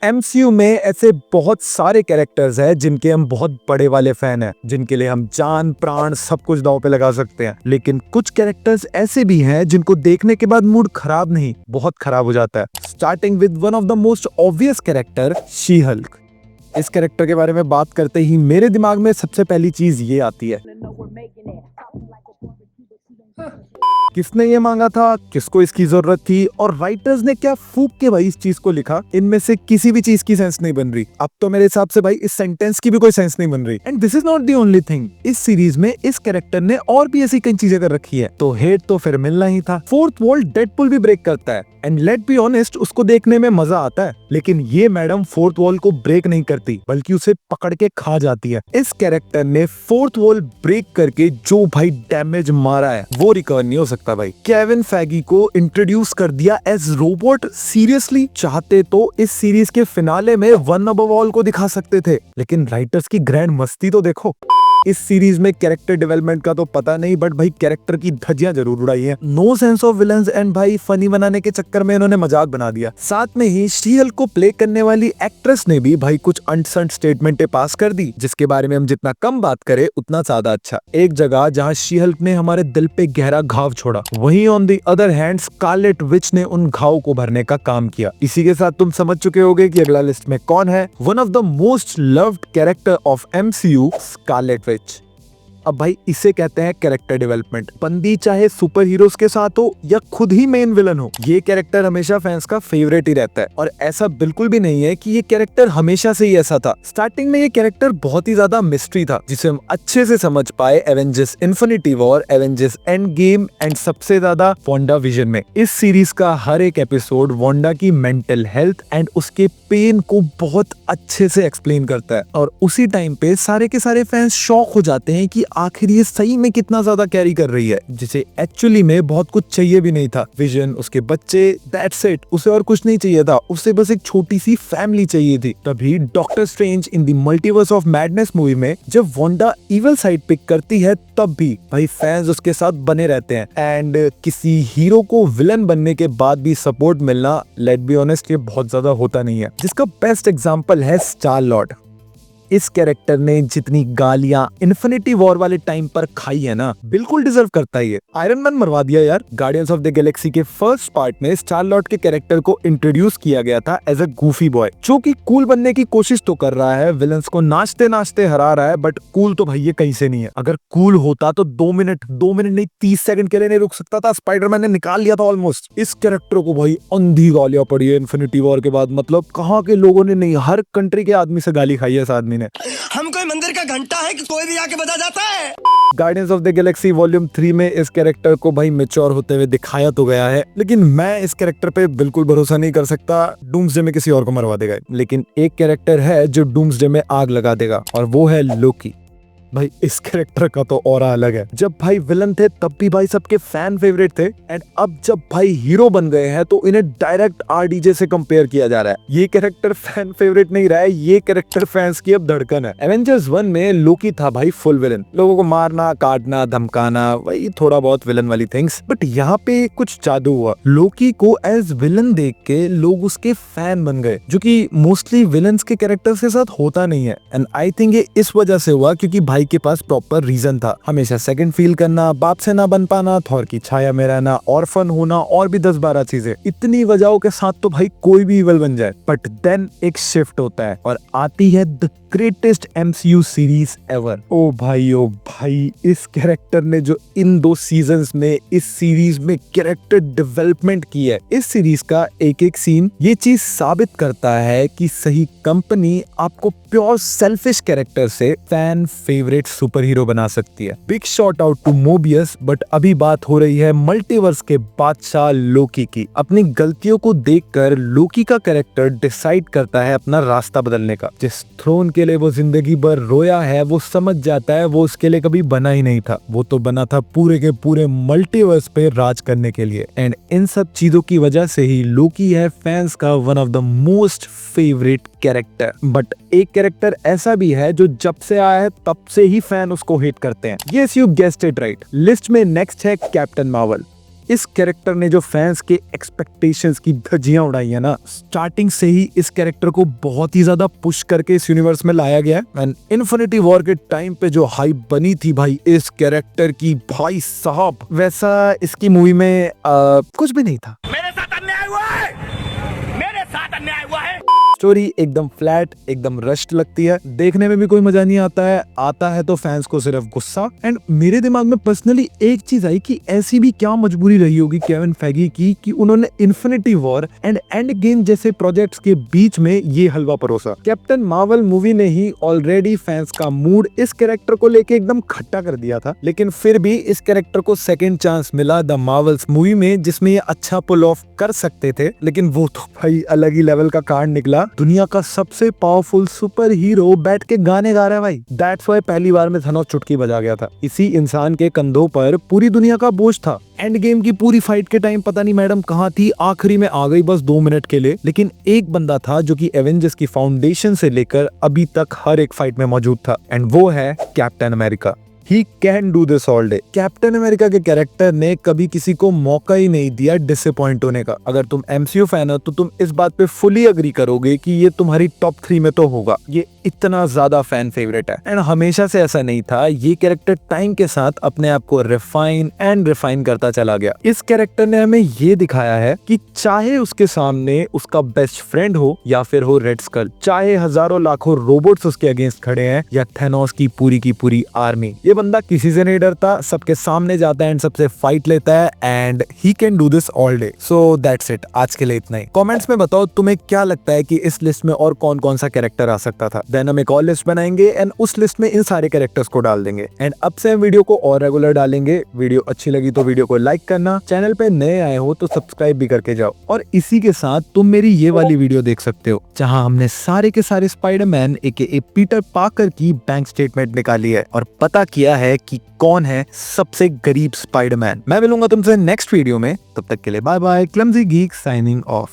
MCU में ऐसे बहुत सारे कैरेक्टर्स हैं जिनके हम बहुत बड़े वाले फैन हैं, जिनके लिए हम जान प्राण सब कुछ दांव पे लगा सकते हैं। लेकिन कुछ कैरेक्टर्स ऐसे भी हैं जिनको देखने के बाद मूड खराब नहीं, बहुत खराब हो जाता है। Starting with one of the most obvious character, she Hulk. इस कैरेक्टर के बारे में बात करते ही मेरे दिमाग में सबसे पहली चीज ये आती है, किसने ये मांगा था, किसको इसकी जरूरत थी और राइटर्स ने क्या फूक के भाई इस चीज को लिखा। इनमें से किसी भी चीज की सेंस नहीं बन रही। अब तो मेरे हिसाब से भाई इस सेंटेंस की भी कोई सेंस नहीं बन रही। And this is not the only thing, इस सीरीज में इस कैरेक्टर ने और भी ऐसी कई चीजें कर रखी है, तो हेट तो फिर मिलना ही था। फोर्थ वॉल डेडपुल भी ब्रेक करता है एंड लेट बी ऑनेस्ट, उसको देखने में मजा आता है। लेकिन ये मैडम फोर्थ वॉल को ब्रेक नहीं करती, बल्कि उसे पकड़ के खा जाती है। इस कैरेक्टर ने फोर्थ वॉल ब्रेक करके जो भाई डैमेज मारा है वो रिकवर नहीं हो सकता भाई। केविन फैगी को इंट्रोड्यूस कर दिया एज रोबोट। सीरियसली, चाहते तो इस सीरीज के फिनाले में वन अबव ऑल को दिखा सकते थे, लेकिन राइटर्स की ग्रैंड मस्ती तो देखो। इस सीरीज में कैरेक्टर डेवलपमेंट का तो पता नहीं, बट भाई कैरेक्टर की धज्जियां जरूर उड़ाई है। No sense of villains and भाई फनी बनाने के चक्कर में इन्होंने मजाक बना दिया। साथ में ही शी हल्क को प्ले करने वाली एक्ट्रेस ने भी भाई कुछ अनसंट स्टेटमेंटें पास कर दी, जिसके बारे में हम जितना कम बात करें उतना ज्यादा अच्छा। एक जगह जहां शी हल्क ने हमारे दिल पे गहरा घाव छोड़ा, वहीं on the other hand Scarlet Witch ने उन घाव को भरने का काम किया। इसी के साथ तुम समझ चुके होगे कि अगला लिस्ट में कौन है, one of the most loved character of MCU, Scarlet Witch. अब भाई इसे कहते हैं कैरेक्टर डेवलपमेंट। बंदी चाहे सुपर हीरोज के साथ हो या खुद ही मेन विलन हो, ये कैरेक्टर हमेशा फैंस का फेवरेट ही रहता है। और ऐसा बिल्कुल भी नहीं है कि ये कैरेक्टर हमेशा से ही ऐसा था। स्टार्टिंग में ये कैरेक्टर बहुत ही ज्यादा मिस्ट्री था, जिसे हम अच्छे से समझ पाए Avengers infinity war, Avengers end game and सबसे ज्यादा वांडा विजन में। इस सीरीज का हर एक एपिसोड वांडा की मेंटल हेल्थ एंड उसके पेन को बहुत अच्छे से एक्सप्लेन करता है। और उसी टाइम पे सारे के सारे फैंस शॉक हो जाते हैं कि आखिर ये सही में कितना ज्यादा कैरी कर रही है, जिसे एक्चुअली में बहुत कुछ चाहिए भी नहीं था। विजन, उसके बच्चे, दैट्स इट। उसे और कुछ नहीं चाहिए था, उसे बस एक छोटी सी फैमिली चाहिए थी। तभी doctor strange in the multiverse of madness movie में जब वांडा इविल साइड पिक करती है, तब भी भाई फैंस उसके साथ बने रहते हैं। एंड किसी हीरो को विलन बनने के बाद भी सपोर्ट मिलना, लेट बी ऑनेस्ट, ये बहुत ज्यादा होता नहीं है। जिसका बेस्ट एग्जांपल है स्टार लॉर्ड। इस कैरेक्टर ने जितनी गालियां इन्फिनिटी वॉर वाले टाइम पर खाई है ना, बिल्कुल डिजर्व करता है। आयरन मैन मरवा दिया यार। गार्डियंस ऑफ द गैलेक्सी के फर्स्ट पार्ट में स्टार लॉर्ड के कैरेक्टर को इंट्रोड्यूस किया गया था एज अ गूफी बॉय, जो कि कूल बनने की कोशिश तो कर रहा है, विलन्स को नाचते नाचते हरा रहा है, बट कूल तो भाई ये कहीं से नहीं है। अगर कूल होता तो 2 मिनट नहीं 30 सेकंड के लिए नहीं रुक सकता था। स्पाइडरमैन ने निकाल लिया था ऑलमोस्ट। इस कैरेक्टर को भाई अंधी गालियां पड़ी है इन्फिनिटी वॉर के बाद। मतलब कहाँ के लोगों ने नहीं, हर कंट्री के आदमी से गाली खाई है इस आदमी ने। हम कोई मंदिर का घंटा है कि कोई भी आके बजा जाता है। Guardians of the Galaxy volume 3 में इस कैरेक्टर को भाई मैच्योर होते हुए दिखाया तो गया है, लेकिन मैं इस कैरेक्टर पे बिल्कुल भरोसा नहीं कर सकता। डूम्सडे में किसी और को मरवा देगा, लेकिन एक कैरेक्टर है जो डूम्सडे में आग लगा देगा, और वो है लोकी। भाई इस कैरेक्टर का तो ऑरा अलग है। जब भाई विलन थे तब भी भाई सबके फैन फेवरेट थे, एंड अब जब भाई हीरो बन गए हैं तो इन्हें डायरेक्ट आरडीजे से कंपेयर किया जा रहा है। ये कैरेक्टर फैन फेवरेट नहीं रहा है, ये कैरेक्टर फैंस की अब धड़कन है। एवेंजर्स 1 में लोकी था भाई फुल विलन, लोगों को मारना, काटना, धमकाना, वही थोड़ा बहुत विलन वाली थिंग्स। बट यहाँ पे कुछ जादू हुआ। लोकी को एज विलन देख के लोग उसके फैन बन गए, जो कि मोस्टली विलन्स के कैरेक्टर्स के साथ होता नहीं है। एंड आई थिंक ये इस वजह से हुआ क्योंकि भाई के पास प्रॉपर रीजन था। हमेशा सेकंड फील करना, बाप से ना बन पाना, थॉर की छाया में रहना, ऑर्फन होना, और भी 10-12 चीजें। इतनी वजहों के साथ तो भाई कोई भी इवल बन जाए। बट देन एक शिफ्ट होता है और आती है the greatest MCU series ever. ओ भाई इस कैरेक्टर ने जो इन 2 सीजन्स में इस सीरीज में कैरेक्टर डेवलपमेंट की है, इस सीरीज का एक एक सीन ये चीज साबित करता है कि सही कंपनी आपको प्योर सेल्फिश कैरेक्टर से फैन फेवरेट सुपर हीरो बना सकती है। Big shout out to Mobius. But अभी बात हो रही है मल्टीवर्स के बादशाह लोकी की। अपनी गलतियों को देखकर लोकी का कैरेक्टर डिसाइड करता है अपना रास्ता बदलने का। जिस थ्रोन के लिए वो जिंदगी भर रोया है, वो समझ जाता है वो उसके लिए कभी बना ही नहीं था। वो तो बना था पूरे के पूरे मल्टीवर्स पे राज करने के लिए। एंड इन सब चीजों की वजह से ही लोकी है फैंस का one of the most favourite character. But एक कैरेक्टर ऐसा भी है जो जब से आया है तब से ही फैन उसको हेट करते हैं। Yes, you guessed it right. List में नेक्स्ट है कैप्टन मार्वल। इस कैरेक्टर ने जो फैंस के एक्सपेक्टेशंस की धज्जियां उड़ाई है ना, स्टार्टिंग से ही इस कैरेक्टर को बहुत ही ज्यादा पुश करके इस यूनिवर्स में लाया गया है। एंड इन्फिनिटी वॉर के टाइम पे जो हाइप बनी थी भाई इस कैरेक्टर की, भाई साहब, वैसा इसकी मूवी में कुछ भी नहीं था। मेरे साथ अन्याय हुआ है, मेरे साथ अन्याय हुआ है। स्टोरी एकदम फ्लैट, एकदम रश्ड लगती है, देखने में भी कोई मजा नहीं आता है तो फैंस को सिर्फ गुस्सा। एंड मेरे दिमाग में पर्सनली एक चीज आई कि ऐसी भी क्या मजबूरी रही होगी केविन फेगी की कि उन्होंने infinity war and end game जैसे प्रोजेक्ट्स के बीच में ये हलवा परोसा। कैप्टन मार्वल मूवी ने ही ऑलरेडी फैंस का मूड इस कैरेक्टर को लेके एकदम खट्टा कर दिया था, लेकिन फिर भी इस कैरेक्टर को सेकेंड चांस मिला द मार्वल्स मूवी में, जिसमें ये अच्छा पुल ऑफ कर सकते थे, लेकिन वो तो भाई अलग ही लेवल का कांड निकला। दुनिया का सबसे पावरफुल सुपर हीरो बैठ के गाने गा रहा है भाई। दैट्स व्हाई पहली बार में थनोस चुटकी बजा गया था। इसी इंसान के कंधों पर पूरी दुनिया का बोझ था। एंड गेम की पूरी फाइट के टाइम पता नहीं मैडम कहाँ थी, आखिरी में आ गई बस 2 मिनट के लिए, लेकिन एक बंदा था जो कि एवेंजर्स की फाउंडेशन से लेकर अभी तक हर एक फाइट में मौजूद था, एंड वो है captain America. He can do this all day। Captain America के कैरेक्टर ने कभी किसी को मौका ही नहीं दिया डिसअपॉइंट होने का। अगर तुम MCU फैन हो तो तुम इस बात पे फुली अग्री करोगे कि ये तुम्हारी टॉप 3 में तो होगा। ये इतना ज्यादा फैन फेवरेट है एंड हमेशा से ऐसा नहीं था। ये कैरेक्टर टाइम के साथ अपने आप को रिफाइन करता चला गया। इस कैरेक्टर ने हमें ये दिखाया है कि चाहे उसके सामने उसका बेस्ट फ्रेंड हो या फिर हो रेड स्कल, चाहे हजारों लाखों रोबोट्स उसके अगेंस्ट खड़े हैं या थेनोस की पूरी आर्मी, ये बंदा किसी से नहीं डरता, सबके सामने जाता है एंड सबसे फाइट लेता है and he can do this all day. So that's it, आज के लिए इतना ही। कमेंट्स में बताओ तुम्हें क्या लगता है कि इस लिस्ट में और कौन कौन सा कैरेक्टर आ सकता था। देन हम एक और लिस्ट बनाएंगे एंड उस लिस्ट में इन सारे कैरेक्टर्स को डाल देंगे एंड अब से हम वीडियो को और रेगुलर डालेंगे। वीडियो अच्छी लगी तो वीडियो को लाइक करना, चैनल पे नए आए हो तो सब्सक्राइब भी करके जाओ। और इसी के साथ तुम मेरी ये वाली वीडियो देख सकते हो जहां हमने सारे के सारे स्पाइडरमैन एके पीटर पार्कर की बैंक स्टेटमेंट निकाली है और पता किया है कि कौन है सबसे गरीब स्पाइडरमैन। मैं मिलूंगा तुमसे नेक्स्ट वीडियो में, तब तक के लिए bye bye. Clumsy geek signing of.